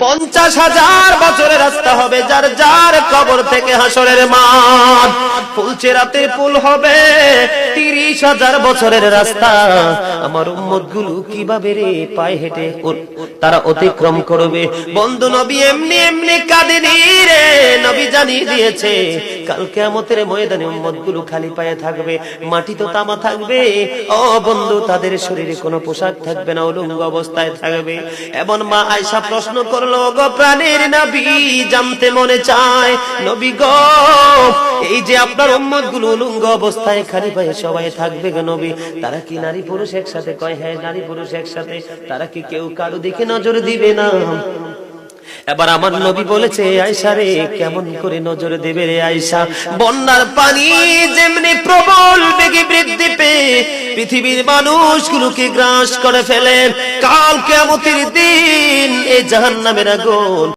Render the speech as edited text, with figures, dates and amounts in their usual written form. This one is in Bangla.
50,000 বছরের রাস্তা হবে যার যার কবর থেকে হাসরের মাঠ। ফুলচেরাতের পুল হবে 30,000 বছরের রাস্তা। আমার উম্মতগুলো কিভাবে রে পায়ে হেঁটে তারা অতিক্রম করবে? বন্ধু নবী এমনি এমনি কাঁদেনি রে, নবী জানিয়ে দিয়েছে কাল কিয়ামতের ময়দানে উম্মতগুলো খালি পায়ে থাকবে, মাটি তো তামা থাকবে। ও বন্ধু, তাদের শরীরে কোনো পোশাক থাকবে না, উলঙ্গ অবস্থায় থাকবে। এবং মা আয়েশা প্রশ্ন করলো, গো প্রাণের নবী, জানতে মনে চায় নবী গো, এই যে আপনার উম্মতগুলো উলঙ্গ অবস্থায় খালি পায়ে সবাই থাকবে গো নবী, তারা কি নারী পুরুষ একসাথে? কয় হ্যাঁ, নারী পুরুষ একসাথে। তারা কি কেউ কারো দিকে নজর দিবে না? এবার আমার নবী বলেছে, আয়েশা রে, কেমন করে নজর দেবে রে আয়েশা? বন্যার পানি যেমনি প্রবল বেগে বৃদ্ধি পেয়ে পৃথিবীর মানুষগুলোকে গ্রাস করে ফেলে, কাল কিয়ামতের দিন এই জাহান্নামের আগুন